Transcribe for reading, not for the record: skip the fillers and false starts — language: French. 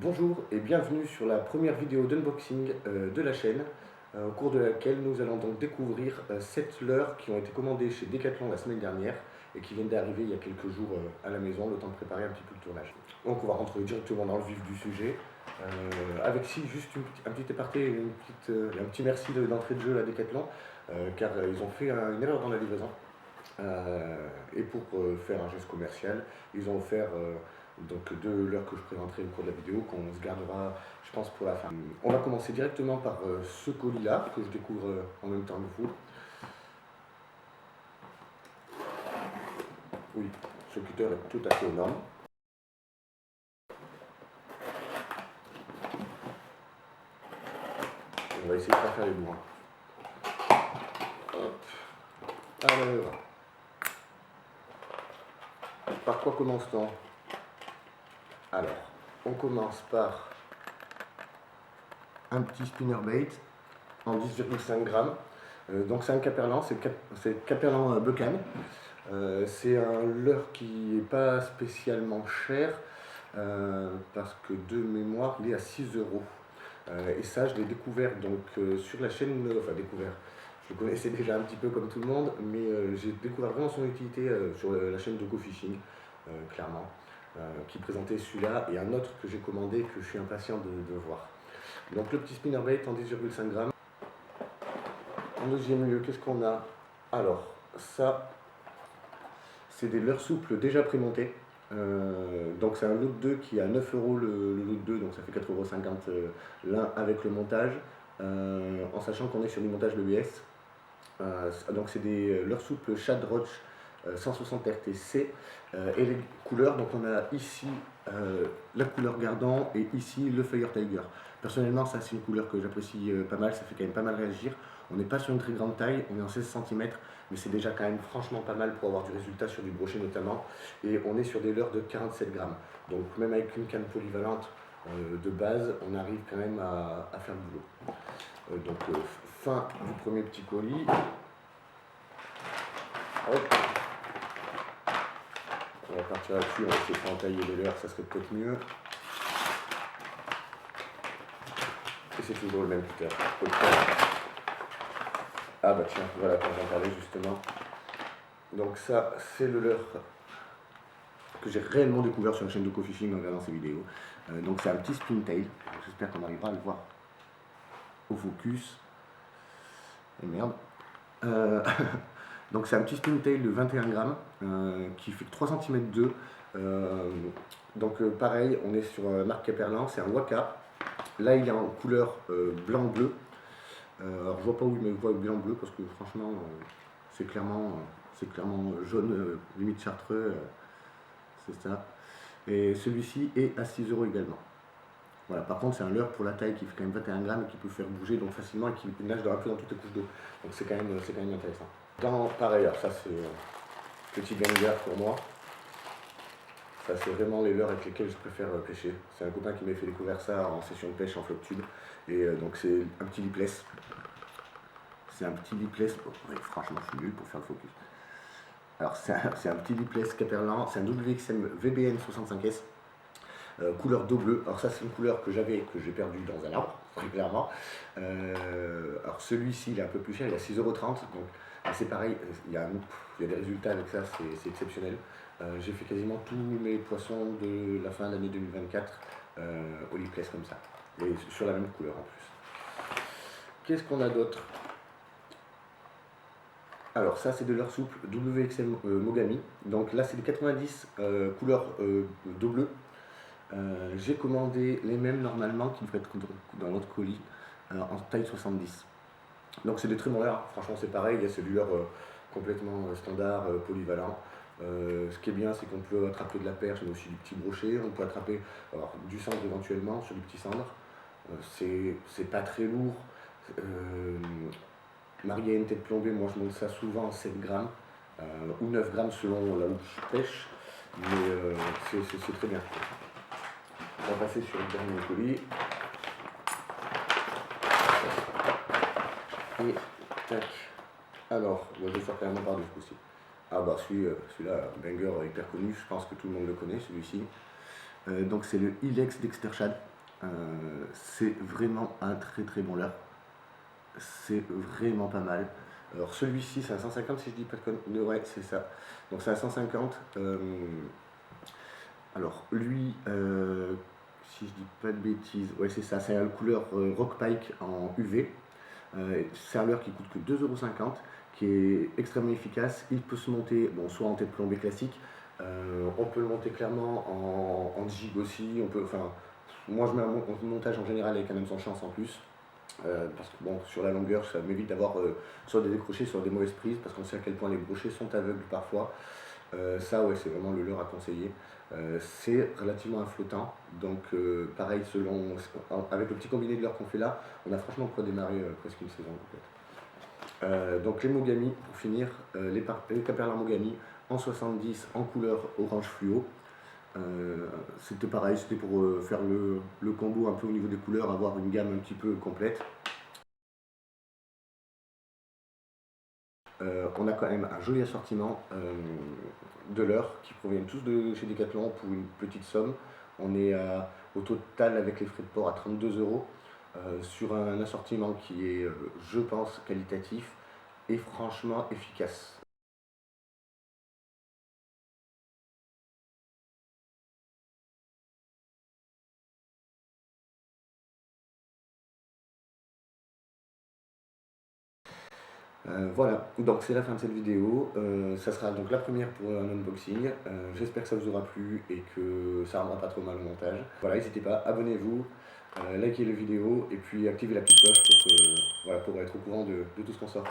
Bonjour et bienvenue sur la première vidéo d'unboxing de la chaîne, au cours de laquelle nous allons donc découvrir 7 leurres qui ont été commandées chez Decathlon la semaine dernière et qui viennent d'arriver il y a quelques jours à la maison, le temps de préparer un petit peu le tournage. Donc on va rentrer directement dans le vif du sujet, avec juste un petit aparté et un petit merci d'entrée de jeu à Decathlon, car ils ont fait une erreur dans la livraison. Et pour faire un geste commercial, ils ont offert donc 2 leurres que je présenterai au cours de la vidéo, qu'on se gardera, je pense, pour la fin. On va commencer directement par ce colis-là, que je découvre en même temps que vous. Oui, ce cutter est tout à fait énorme. On va essayer de ne pas faire les loin. Hop. Alors, par quoi commence-t-on? Alors, on commence par un petit spinnerbait en 10,5 grammes. Donc c'est un Caperlan, c'est Caperlan Buchan. C'est un leurre qui n'est pas spécialement cher, parce que de mémoire il est à 6 euros. Et ça je l'ai découvert donc sur la chaîne, enfin découvert, je le connaissais déjà un petit peu comme tout le monde, mais j'ai découvert vraiment son utilité sur la chaîne de Go Fishing, clairement, qui présentait celui-là et un autre que j'ai commandé que je suis impatient de voir. Donc le petit spinnerbait en 10,5 grammes. En deuxième lieu, qu'est-ce qu'on a? Alors, ça, c'est des leurres souples déjà prémontés. Donc c'est un lot 2 qui est à 9 euros le lot 2, donc ça fait 4,50 € l'un avec le montage, en sachant qu'on est sur du montage EBS. Donc c'est des leurres souples Shad Roach 160 RTC, et les couleurs, donc on a ici la couleur Gardant et ici le Fire Tiger. Personnellement ça c'est une couleur que j'apprécie pas mal, ça fait quand même pas mal réagir. On n'est pas sur une très grande taille, on est en 16 cm, mais c'est déjà quand même franchement pas mal pour avoir du résultat sur du brochet notamment, et on est sur des leurres de 47 grammes, donc même avec une canne polyvalente de base, on arrive quand même à faire le boulot. Donc fin du premier petit colis. Hop. On va partir là-dessus, on va essayer de entailler les leurres, ça serait peut-être mieux. Et c'est toujours le même cutter. Ah bah tiens, voilà, quand j'en parlais justement. Donc ça, c'est le leurre que j'ai réellement découvert sur la chaîne de Go Fishing en regardant ces vidéos. Donc c'est un petit spin tail, j'espère qu'on arrivera à le voir au focus. Et merde. Donc c'est un petit spin tail de 21 grammes qui fait 3 cm 2. Donc pareil, on est sur marque Caperlan, c'est un Waka. Là il est en couleur blanc-bleu. Alors je vois pas où il me voit blanc-bleu parce que franchement c'est clairement jaune, limite chartreux, c'est ça. Et celui-ci est à 6 € également. Voilà, par contre c'est un leurre pour la taille qui fait quand même 21 grammes et qui peut faire bouger donc facilement et qui nage un peu dans toutes les couches d'eau. Donc c'est quand même intéressant. Pareil, alors ça c'est petit banger pour moi. Ça c'est vraiment les leurres avec lesquels je préfère pêcher. C'est un copain qui m'a fait découvrir ça en session de pêche en flotte tube. Et donc c'est un petit lipless. C'est un petit lipless, oh, ouais, franchement je suis nul pour faire le focus. Alors c'est un petit lipless Caperlan, c'est un WXM VBN 65S. Couleur d'eau bleue. Alors ça c'est une couleur que j'ai perdu dans un arbre, très clairement. Alors celui-ci il est un peu plus cher, il est à 6,30 €. Donc c'est pareil, il y a des résultats avec ça, c'est exceptionnel. J'ai fait quasiment tous mes poissons de la fin de l'année 2024 au lipless comme ça. Et sur la même couleur en plus. Qu'est-ce qu'on a d'autre? Alors ça c'est de leurre souple WXM Mogami. Donc là c'est des 90 couleur d'eau bleue. J'ai commandé les mêmes normalement qui devraient être dans l'autre colis en taille 70. Donc c'est des très bons leurres, franchement c'est pareil, il y a ce leurre complètement standard, polyvalent. Ce qui est bien c'est qu'on peut attraper de la perche mais aussi du petit brochet, on peut attraper du cendre éventuellement sur du petit cendre. C'est pas très lourd. Marié à une tête plombée, moi je monte ça souvent en 7 grammes ou 9 grammes selon là où je pêche, mais c'est très bien. On va passer sur le dernier colis. Et tac. Alors, je vais faire carrément par dessus aussi. Ah bah celui-là, banger hyper connu, je pense que tout le monde le connaît celui-ci. Donc c'est le Ilex Dexter Shad. C'est vraiment un très très bon leurre. C'est vraiment pas mal. Alors celui-ci c'est à 150 si je dis pas de conneries. Ouais, c'est ça. Donc c'est à 150. Alors lui, si je dis pas de bêtises, ouais c'est ça, c'est la couleur Rock Pike en UV. C'est un leurre qui coûte que 2,50 €, qui est extrêmement efficace. Il peut se monter, bon, soit en tête plombée classique, on peut le monter clairement en jig aussi. Enfin, moi je mets un montage en général avec un hameçon chance en plus. Parce que bon, sur la longueur, ça m'évite d'avoir soit des décrochés, soit des mauvaises prises, parce qu'on sait à quel point les brochets sont aveugles parfois. Ça, ouais, c'est vraiment le leurre à conseiller. C'est relativement un flottant, donc pareil, avec le petit combiné de leurre qu'on fait là, on a franchement quoi démarrer presque une saison complète. Donc les Mogami, pour finir, les Caperlin Mogami en 70 en couleur orange fluo. C'était pareil, c'était pour faire le combo un peu au niveau des couleurs, avoir une gamme un petit peu complète. On a quand même un joli assortiment de leurres qui proviennent tous de chez Decathlon pour une petite somme. On est au total avec les frais de port à 32 € sur un assortiment qui est, je pense, qualitatif et franchement efficace. Voilà, donc c'est la fin de cette vidéo. Ça sera donc la première pour un unboxing. J'espère que ça vous aura plu et que ça rendra pas trop mal au montage. Voilà, n'hésitez pas, abonnez-vous, likez la vidéo et puis activez la petite cloche pour être au courant de tout ce qu'on sort.